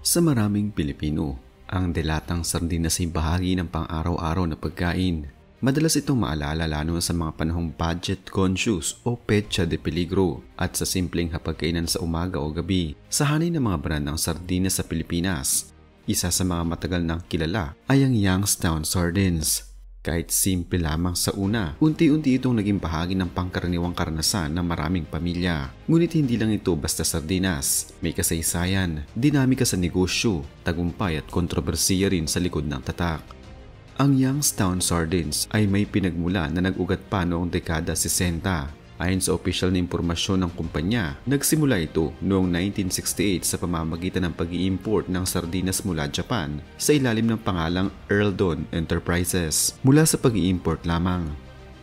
Sa maraming Pilipino, ang delatang sardinas ay bahagi ng pang-araw-araw na pagkain. Madalas itong maalala lalo sa mga panahong budget conscious o petsa de peligro at sa simpleng hapagkainan sa umaga o gabi. Sa hanay ng mga brand ng sardinas sa Pilipinas, isa sa mga matagal nang kilala ay ang Youngstown Sardines. Kahit simple lamang sa una, unti-unti itong naging bahagi ng pangkaraniwang karanasan ng maraming pamilya. Ngunit hindi lang ito basta sardinas. May kasaysayan, dinamika sa negosyo, tagumpay at kontrobersiya rin sa likod ng tatak. Ang Youngstown Sardines ay may pinagmula na nag-ugat pa noong dekada 60. Ayon sa opisyal na impormasyon ng kumpanya, nagsimula ito noong 1968 sa pamamagitan ng pag-i-import ng sardinas mula Japan sa ilalim ng pangalang Earldon Enterprises. Mula sa pag-i-import lamang,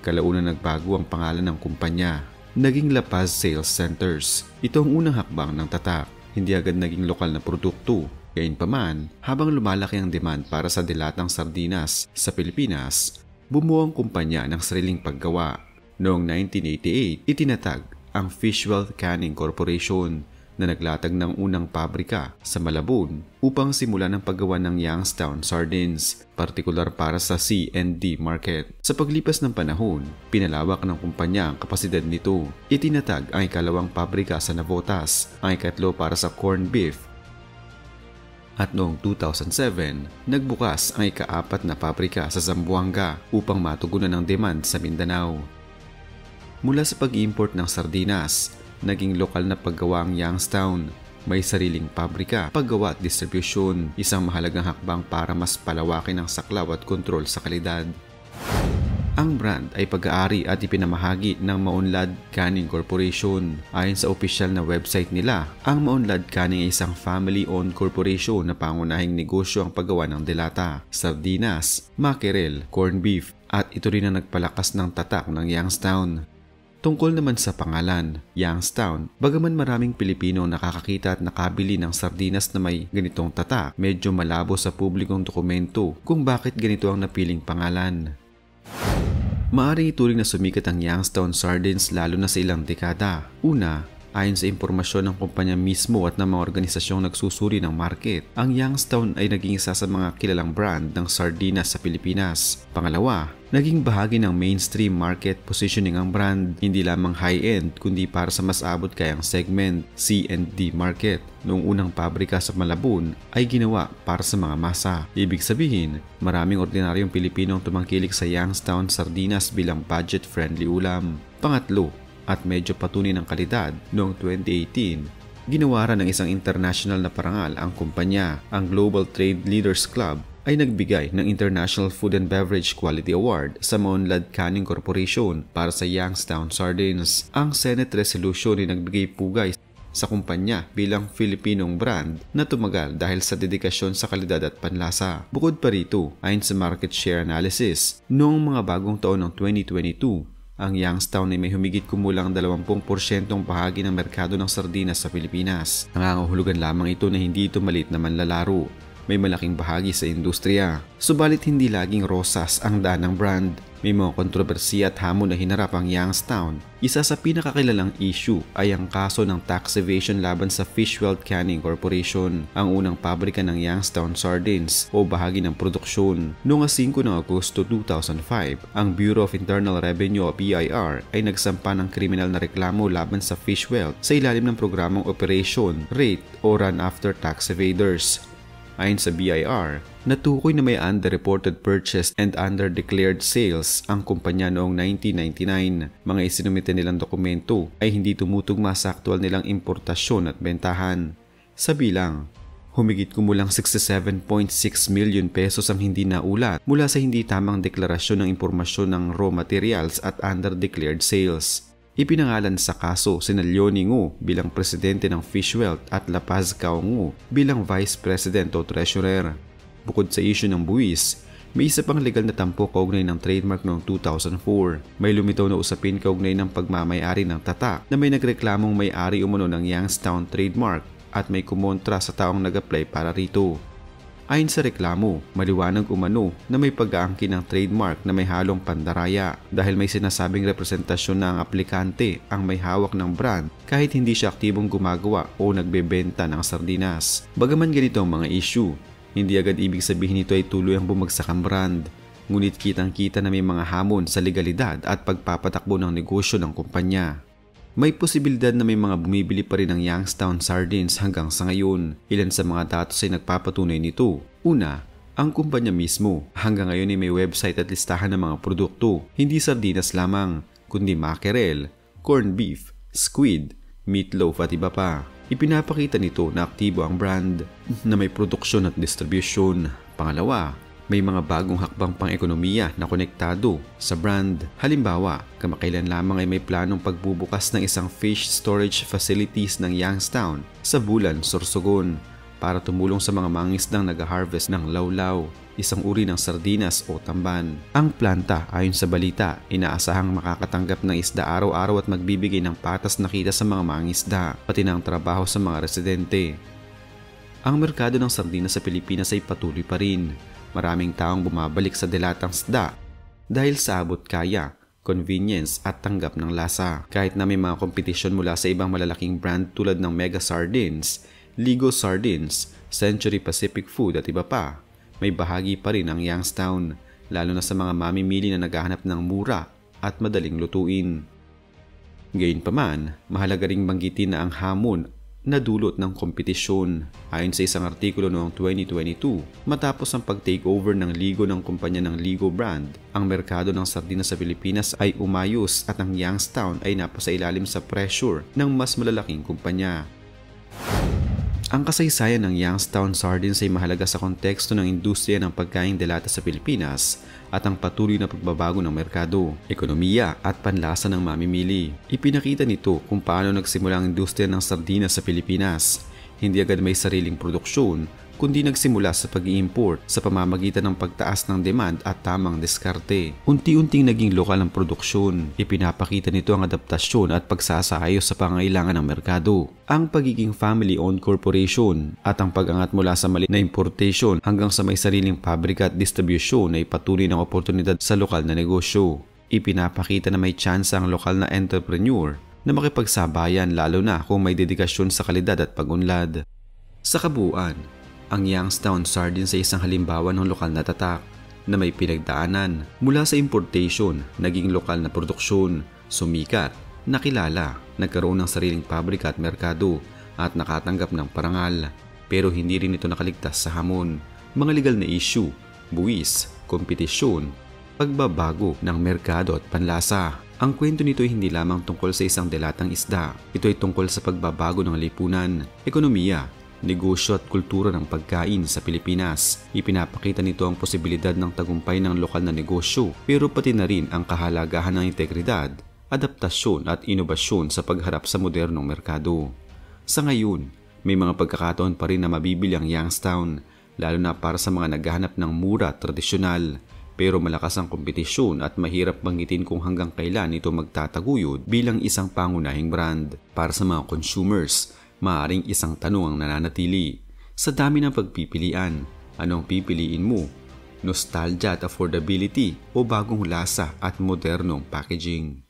kalaunan nagbago ang pangalan ng kumpanya. Naging La Paz Sales Centers. Ito ang unang hakbang ng tatak. Hindi agad naging lokal na produkto. Gayunpaman, habang lumalaki ang demand para sa dilatang sardinas sa Pilipinas, bumuo ang kumpanya ng sariling paggawa. Noong 1988, itinatag ang Fishwell Canning Corporation na naglatag ng unang pabrika sa Malabon upang simulan ang paggawa ng Youngstown Sardines, partikular para sa C&D market. Sa paglipas ng panahon, pinalawak ng kumpanya ang kapasidad nito. Itinatag ang ikalawang pabrika sa Navotas, ang ikatlo para sa corned beef. At noong 2007, nagbukas ang ika-4 na pabrika sa Zamboanga upang matugunan ang demand sa Mindanao. Mula sa pag-import ng sardinas, naging lokal na paggawa ang Youngstown. May sariling pabrika, paggawa at distribusyon, isang mahalagang hakbang para mas palawakin ang saklaw at kontrol sa kalidad. Ang brand ay pag-aari at ipinamahagi ng Maunlad Canning Corporation. Ayon sa opisyal na website nila, ang Maunlad Canning ay isang family-owned corporation na pangunahing negosyo ang paggawa ng delata, sardinas, mackerel, corned beef, at ito rin ang nagpalakas ng tatak ng Youngstown. Tungkol naman sa pangalan, Youngstown, bagaman maraming Pilipino nakakakita at nakabili ng sardinas na may ganitong tatak, medyo malabo sa publikong dokumento kung bakit ganito ang napiling pangalan. Maaring ituring na sumikat ang Youngstown Sardines lalo na sa ilang dekada. Una, ayon sa impormasyon ng kumpanya mismo at ng mga organisasyong nagsusuri ng market, ang Youngstown ay naging isa sa mga kilalang brand ng sardinas sa Pilipinas. Pangalawa, naging bahagi ng mainstream market positioning ang brand, hindi lamang high-end kundi para sa mas abot kayang segment, C&D market. Noong unang pabrika sa Malabon ay ginawa para sa mga masa. Ibig sabihin, maraming ordinaryong Pilipino ang tumangkilik sa Youngstown Sardinas bilang budget-friendly ulam. Pangatlo, at medyo patunay ng kalidad, noong 2018, ginawaran ng isang international na parangal ang kumpanya. Ang Global Trade Leaders Club ay nagbigay ng International Food and Beverage Quality Award sa Maunlad Canning Corporation para sa Youngstown Sardines. Ang Senate resolution ay nagbigay pugay sa kumpanya bilang Filipinong brand na tumagal dahil sa dedikasyon sa kalidad at panlasa. Bukod pa rito, ayon sa market share analysis, noong mga bagong taon ng 2022, ang Youngstown ay may humigit kumulang 20% bahagi ng merkado ng sardinas sa Pilipinas. Nangangahulugan lamang ito na hindi ito maliit na manlalaro. May malaking bahagi sa industriya. Subalit hindi laging rosas ang daan ng brand. May mga kontrobersiya at hamon na hinarap ang Youngstown. Isa sa pinakakilalang issue ay ang kaso ng tax evasion laban sa Fishwell Canning Corporation, ang unang pabrika ng Youngstown Sardines o bahagi ng produksyon. Noong 5 ng Agosto 2005, ang Bureau of Internal Revenue o BIR ay nagsampa ng kriminal na reklamo laban sa Fishwell sa ilalim ng programang Operation Rate o Run After Tax Evaders. Ayon sa BIR, natukoy na may underreported purchase and underdeclared sales ang kumpanya noong 1999. Mga isinumite nilang dokumento ay hindi tumutugma sa aktual nilang importasyon at bentahan. Sa bilang, humigit kumulang 67.6 million pesos ang hindi naulat mula sa hindi tamang deklarasyon ng impormasyon ng raw materials at underdeclared sales. Ipinangalan sa kaso sina Leonie Ngo bilang presidente ng Fishwell at La Paz Cao Ngo bilang vice president o treasurer. Bukod sa issue ng buwis, may isa pang legal na tampo kaugnay ng trademark noong 2004. May lumitaw na usapin kaugnay ng pagmamay-ari ng tatak na may nagreklamong may-ari umano ng Youngstown trademark at may kumontra sa taong nag-apply para rito. Ayon sa reklamo, maliwanag umano na may pag-aangkin ng trademark na may halong pandaraya dahil may sinasabing representasyon na ang aplikante ang may hawak ng brand kahit hindi siya aktibong gumagawa o nagbebenta ng sardinas. Bagaman ganito ang mga issue, hindi agad ibig sabihin nito ay tuloy ang bumagsak ang brand. Ngunit kitang-kita na may mga hamon sa legalidad at pagpapatakbo ng negosyo ng kumpanya. May posibilidad na may mga bumibili pa rin ng Youngstown Sardines hanggang sa ngayon. Ilan sa mga datos ay nagpapatunay nito. Una, ang kumpanya mismo. Hanggang ngayon ay may website at listahan ng mga produkto. Hindi sardinas lamang, kundi mackerel, corned beef, squid, meatloaf at iba pa. Ipinapakita nito na aktibo ang brand na may produksyon at distribution. Pangalawa, may mga bagong hakbang pang-ekonomiya na konektado sa brand. Halimbawa, kamakailan lamang ay may planong pagbubukas ng isang fish storage facilities ng Youngstown sa Bulan, Sorsogon para tumulong sa mga mangingisdang nag-harvest ng lawlaw, isang uri ng sardinas o tamban. Ang planta, ayon sa balita, inaasahang makakatanggap ng isda araw-araw at magbibigay ng patas na kita sa mga mangingisda, pati ng trabaho sa mga residente. Ang merkado ng sardinas sa Pilipinas ay patuloy pa rin. Maraming taong bumabalik sa dilatang isda dahil sa abot kaya, convenience at tanggap ng lasa. Kahit na may mga kompetisyon mula sa ibang malalaking brand tulad ng Mega Sardines, Ligo Sardines, Century Pacific Food at iba pa, may bahagi pa rin ang Youngstown, lalo na sa mga mamimili na naghahanap ng mura at madaling lutuin. Gayunpaman, mahalaga ring banggitin na ang hamon na dulot ng kompetisyon. Ayon sa isang artikulo noong 2022, matapos ang pag-takeover ng Ligo ng kumpanya ng Ligo brand, ang merkado ng sardinas sa Pilipinas ay umayos at ang Youngstown ay napasailalim sa pressure ng mas malalaking kumpanya. Ang kasaysayan ng Youngstown Sardines ay mahalaga sa konteksto ng industriya ng pagkaing delata sa Pilipinas at ang patuloy na pagbabago ng merkado, ekonomiya at panlasa ng mamimili. Ipinakita nito kung paano nagsimula ang industriya ng sardinas sa Pilipinas. Hindi agad may sariling produksyon, kundi nagsimula sa pag-i-import sa pamamagitan ng pagtaas ng demand at tamang diskarte. Unti-unting naging lokal ang produksyon. Ipinapakita nito ang adaptasyon at pagsasaayos sa pangangailangan ng merkado. Ang pagiging family-owned corporation at ang pag-angat mula sa maliit na importation hanggang sa may sariling pabrika at distribution ay patuloy ng oportunidad sa lokal na negosyo. Ipinapakita na may tsansa ang lokal na entrepreneur na makipagsabayan lalo na kung may dedikasyon sa kalidad at pag-unlad. Sa kabuuan, ang Youngstown Sardines ay isang halimbawa ng lokal na tatak na may pinagdaanan mula sa importation, naging lokal na produksyon, sumikat, nakilala, nagkaroon ng sariling pabrika at merkado at nakatanggap ng parangal. Pero hindi rin ito nakaligtas sa hamon, mga legal na issue, buwis, kompetisyon, pagbabago ng merkado at panlasa. Ang kwento nito ay hindi lamang tungkol sa isang delatang isda. Ito ay tungkol sa pagbabago ng lipunan, ekonomiya, negosyo at kultura ng pagkain sa Pilipinas. Ipinapakita nito ang posibilidad ng tagumpay ng lokal na negosyo, pero pati na rin ang kahalagahan ng integridad, adaptasyon at inobasyon sa pagharap sa modernong merkado. Sa ngayon, may mga pagkakataon pa rin na mabibili ang Youngstown, lalo na para sa mga naghahanap ng mura at tradisyonal. Pero malakas ang kompetisyon at mahirap banggitin kung hanggang kailan ito magtataguyod bilang isang pangunahing brand. Para sa mga consumers, maaaring isang tanong ang nananatili. Sa dami ng pagpipilian, anong pipiliin mo? Nostalgia at affordability o bagong lasa at modernong packaging?